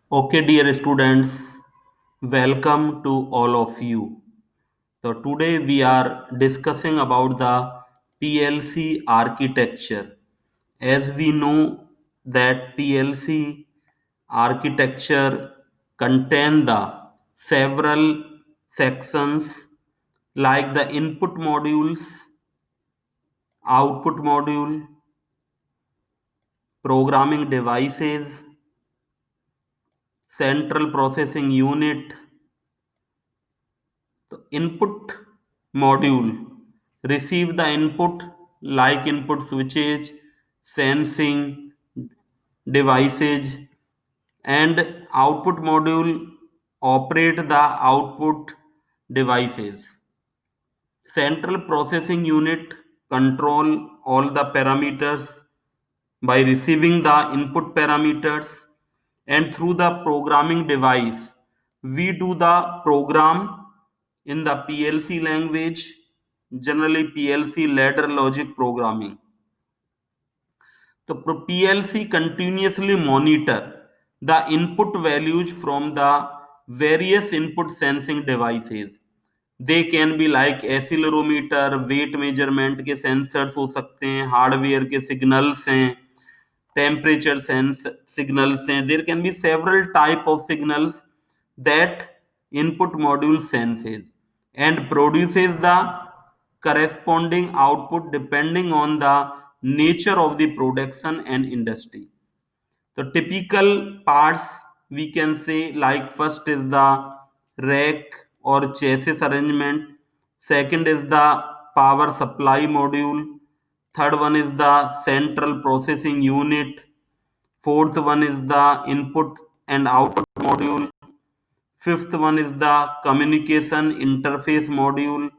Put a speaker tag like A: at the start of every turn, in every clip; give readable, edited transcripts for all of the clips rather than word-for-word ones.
A: Okay, dear students, welcome to all of you. So today we are discussing about the PLC architecture. As we know that PLC architecture contain the several sections like the input modules, output module, programming devices, central processing unit. The input module receive the input like input switches, sensing devices, and output module operate the output devices. Central processing unit control all the parameters by receiving the input parameters, and through the programming device we do the program in the PLC language, generally PLC ladder logic programming. The PLC continuously monitor the input values from the various input sensing devices. They can be like accelerometer, weight measurement के sensors हो सकते हैं, hardware के signals हैं, temperature sense signals हैं. There can be several type of signals that input module senses and produces the corresponding output depending on the nature of the production and industry. The typical parts we can say like first is the rack or chassis arrangement, second is the power supply module, third one is the central processing unit, fourth one is the input and output module, fifth one is the communication interface module.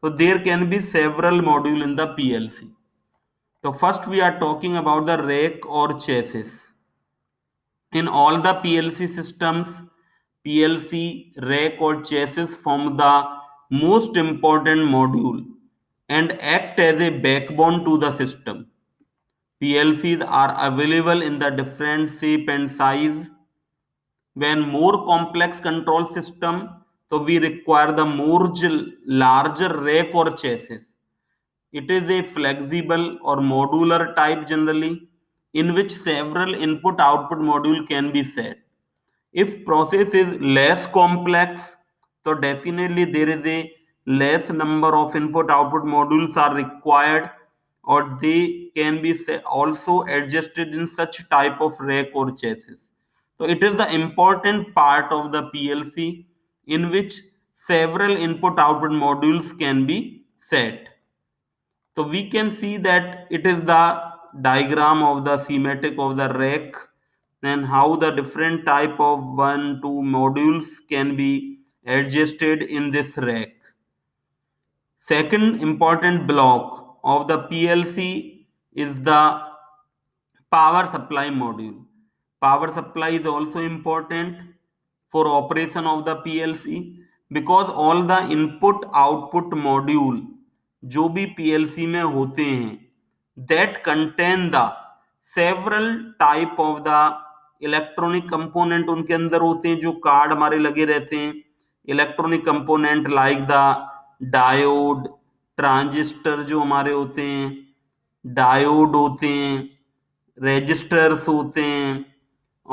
A: So there can be several module in the PLC. So first we are talking about the rack or chassis. In all the PLC systems, PLC rack or chassis form the most important module and act as a backbone to the system. PLCs are available in the different shape and size. When more complex control system, so we require the larger rack or chassis. It is a flexible or modular type generally, in which several input output module can be set. If process is less complex, so definitely there is a less number of input output modules are required, or they can be also adjusted in such type of rack or chassis. So it is the important part of the PLC in which several input output modules can be set. So we can see that it is the diagram of the schematic of the rack and how the different type of one, two modules can be adjusted in this rack. Second important block of the PLC is the power supply module. Power supply is also important for operation of the PLC because all the input output module जो भी PLC में होते हैं that contain the several type of the electronic component उनके अंदर होते हैं जो कार्ड हमारे लगे रहते हैं. Electronic component like the diode, transistor जो हमारे होते हैं, डायोड होते हैं, रेजिस्टर्स होते हैं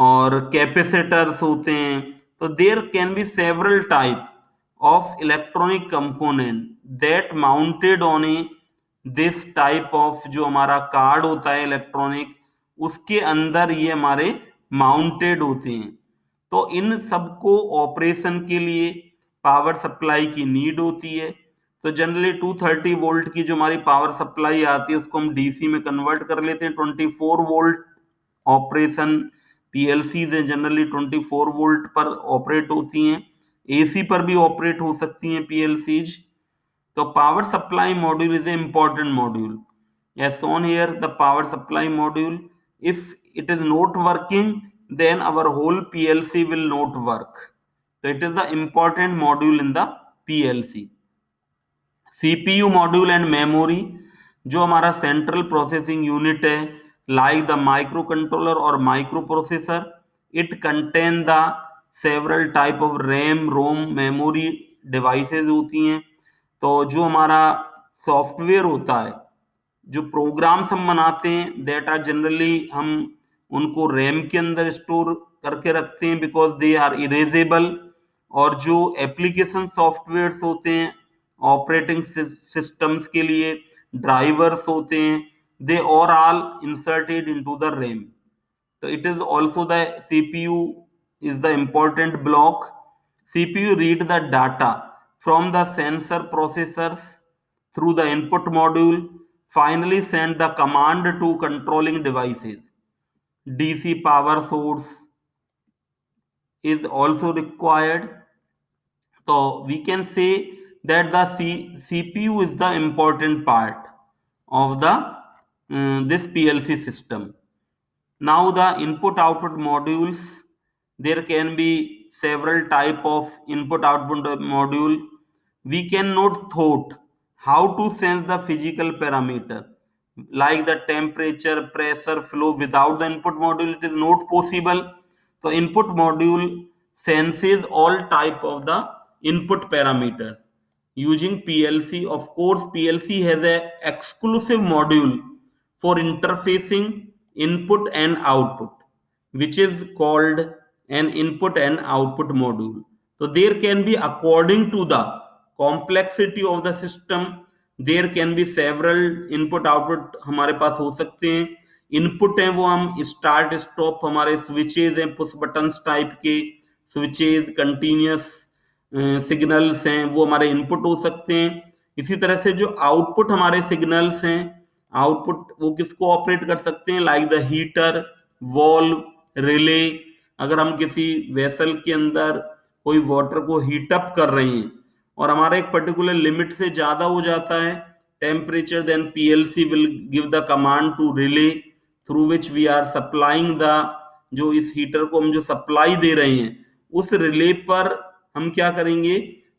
A: और कैपेसिटर्स होते हैं. तो there can be several type of electronic component that mounted on a this type of जो हमारा कार्ड होता है इलेक्ट्रॉनिक, उसके अंदर ये हमारे माउंटेड होते हैं. तो इन सबको ऑपरेशन के लिए पावर सप्लाई की नीड होती है. तो जनरली 230 वोल्ट की जो हमारी पावर सप्लाई आती है उसको हम डीसी में कन्वर्ट कर लेते हैं. 24 volt operation PLC generally 24 volt पर ऑपरेट होती हैं. एसी पर भी ऑपरेट हो सकती हैं पीएलसीज. तो power supply module is a important module. as shown here the power supply module, if it is not working then our whole PLC will not work. So it is the important module in the PLC. CPU module and memory जो हमारा central processing unit है like the micro controller और micro processor, It contain the several type of RAM, ROM, memory devices होती हैं। तो जो हमारा software होता है, जो प्रोग्राम्स हम बनाते हैं, दैट आर जनरली हम उनको रैम के अंदर स्टोर करके रखते हैं बिकॉज दे आर इरेजेबल। और जो एप्लीकेशन सॉफ्टवेयर्स होते हैं ऑपरेटिंग सिस्टम्स के लिए, ड्राइवर्स होते हैं, दे और all inserted into the RAM. So it is also the CPU is the important block. CPU read the data from the sensor processors through the input module, finally send the command to controlling devices. DC power source is also required. So we can say that the CPU is the important part of the this PLC system. Now the input output modules, there can be several type of input output module. We cannot thought how to sense the physical parameter like the temperature, pressure, flow without the input module. It is not possible. So input module senses all type of the input parameters using PLC. Of course, PLC has a exclusive module for interfacing input and output, which is called an input and output module. So there can be, according to the complexity of the system, there can be several input output हमारे पास हो सकते हैं। Input हैं वो हम start stop, हमारे switches हैं push buttons type के स्विचेज, कंटिन्यूस सिग्नल्स हैं, वो हमारे इनपुट हो सकते हैं। इसी तरह से जो आउटपुट हमारे सिग्नल्स हैं, आउटपुट वो किसको ऑपरेट कर सकते हैं, like the heater, valve, relay. अगर हम किसी वेसल के अंदर कोई वाटर को हीट अप कर रहे हैं और हमारा एक पर्टिकुलर लिमिट से ज्यादा हो जाता है temperature, then PLC will give the command to relay through which we are supplying the, जो इस हीटर को हम जो सप्लाई दे रहे हैं उस रिले पर हम क्या करेंगे,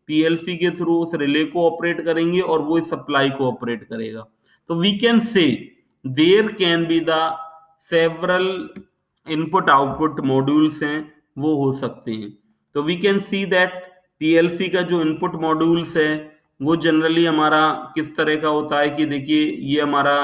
A: पीएलसी के थ्रू उस रिले को ऑपरेट करेंगे और वो इस सप्लाई को ऑपरेट करेगा। तो we can say there can be the several input output modules हैं वो हो सकते हैं। तो we can see that PLC का जो इनपुट मॉड्यूल्स है वो जनरली हमारा किस तरह का होता है कि देखिए ये हमारा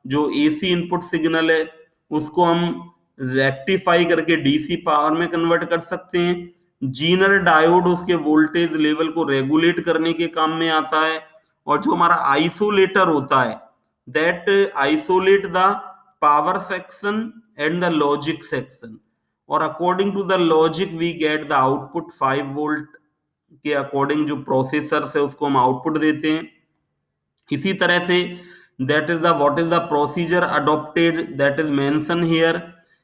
A: जो एसी इनपुट सिग्नल है उसको हम रेक्टिफाई करके डीसी पावर में कन्वर्ट कर सकते हैं। जीनर डायोड उसके वोल्टेज लेवल को रेगुलेट करने के काम में आता है। और जो हमारा आइसोलेटर होता है that isolate the power section and the logic section, और according to the logic we get the output 5 volt के अकॉर्डिंग जो प्रोसेसर है उसको हम आउटपुट देते हैं। इसी तरह से that is the what is the procedure adopted, that is mention here.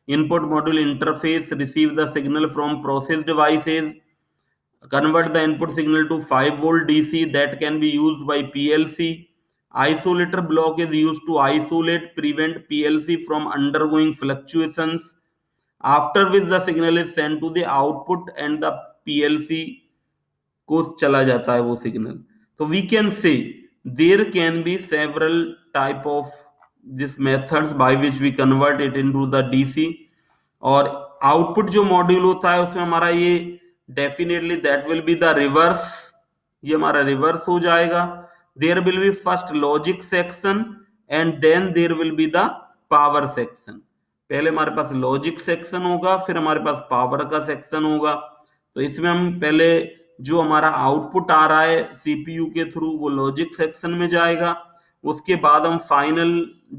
A: Input module interface receive the signal from process devices, convert the input signal to 5 volt DC that can be used by PLC. Isolator block is used to isolate, prevent PLC from undergoing fluctuations, after which the signal is sent to the output and the PLC को चला जाता है वो signal. तो we can say there can be several type of this methods by which we convert it into the DC. और output जो module होता है उसमें हमारा ये definitely that will be the reverse, ये हमारा रिवर्स हो जाएगा। There will be first logic section and then there will be the power section. पहले हमारे पास लॉजिक सेक्शन होगा फिर हमारे पास पावर का सेक्शन होगा। तो इसमें हम पहले जो हमारा आउटपुट आ रहा है सीपीयू के थ्रू वो लॉजिक सेक्शन में जाएगा, उसके बाद हम फाइनल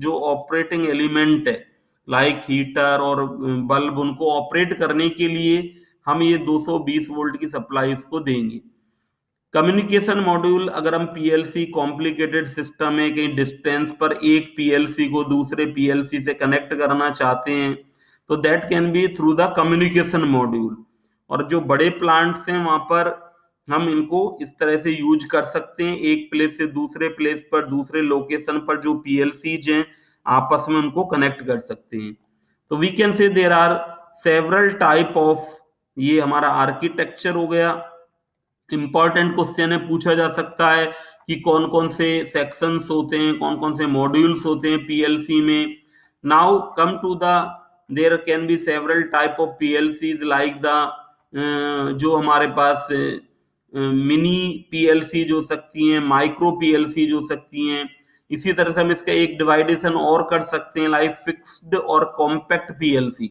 A: जो ऑपरेटिंग एलिमेंट है लाइक हीटर और बल्ब उनको ऑपरेट करने के लिए हम ये 220 वोल्ट की सप्लाई इसको देंगे। कम्युनिकेशन मॉड्यूल, अगर हम पीएलसी कॉम्प्लिकेटेड सिस्टम है कहीं डिस्टेंस पर एक पीएलसी को दूसरे पीएलसी से कनेक्ट करना चाहते हैं तो that can be through the communication module. और जो बड़े प्लांट्स हैं वहां पर हम इनको इस तरह से यूज कर सकते हैं, एक प्लेस से दूसरे प्लेस पर दूसरे लोकेशन पर जो पीएलसीज हैं आपस में उनको कनेक्ट कर सकते हैं। तो we can say there are several type of, ये हमारा आर्किटेक्चर हो गया। इंपॉर्टेंट क्वेश्चन है, पूछा जा सकता है कि कौन कौन से सेक्शंस होते हैं, कौन कौन से मॉड्यूल्स होते हैं पीएलसी में। Now come to the there can be several type of PLCs like the जो हमारे पास मिनी पीएलसी जो सकती हैं, माइक्रो पीएलसी जो सकती हैं। इसी तरह से हम इसका एक डिवाइडेशन और कर सकते हैं, लाइक फिक्स्ड और कॉम्पैक्ट पीएलसी,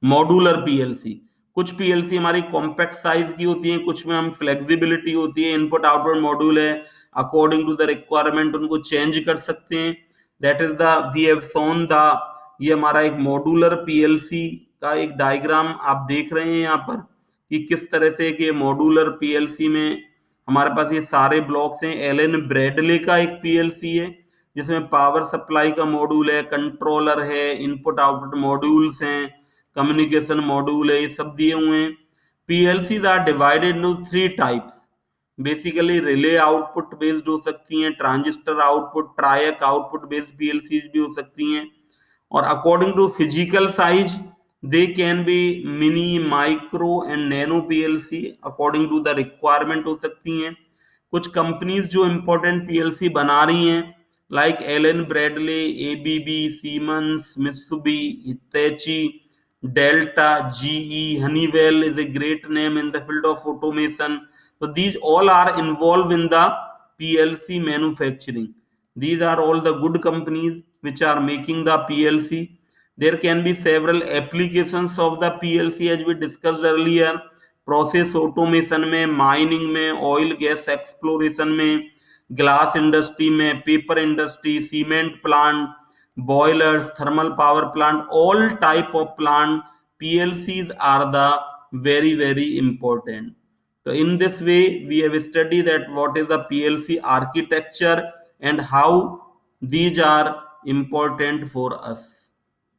A: मॉड्यूलर पीएलसी। कुछ पीएलसी हमारी कॉम्पैक्ट साइज की होती है, कुछ में हम फ्लेक्सिबिलिटी होती है, इनपुट आउटपुट मॉड्यूल है, अकॉर्डिंग टू द रिक्वायरमेंट उनको चेंज कर सकते हैं। That is the we have shown the, ये हमारा एक मॉड्यूलर पीएलसी का एक डायग्राम आप देख रहे हैं यहाँ पर कि किस तरह से कि मॉड्यूलर पीएलसी में हमारे पास ये सारे ब्लॉक्स हैं। एलन ब्रैडले का एक पीएलसी है जिसमें पावर सप्लाई का मॉड्यूल है, कंट्रोलर है, इनपुट आउटपुट मॉड्यूल्स हैं, कम्युनिकेशन मॉड्यूल है, ये सब दिए हुए हैं। PLCs are divided into 3 types. Basically relay output based हो सकती हैं, transistor output, triac output based PLCs भी हो सकती हैं, और according to physical size they can be mini, micro and nano PLC, according to the requirement हो सकती हैं। कुछ कंपनीज जो इंपॉर्टेंट पीएलसी बना रही हैं like Allen Bradley, ABB, Siemens, Mitsubishi, Hitachi, Delta, GE, Honeywell is a great name in the field of automation. So these all are involved in the PLC manufacturing. These are all the good companies which are making the PLC. There can be several applications of the PLC as we discussed earlier. Process automation में, mining में, oil gas exploration में, glass industry में, paper industry, cement plant, boilers, thermal power plant, all type of plant, PLCs are the very, very important. So in this way, we have studied that what is the PLC architecture and how these are important for us.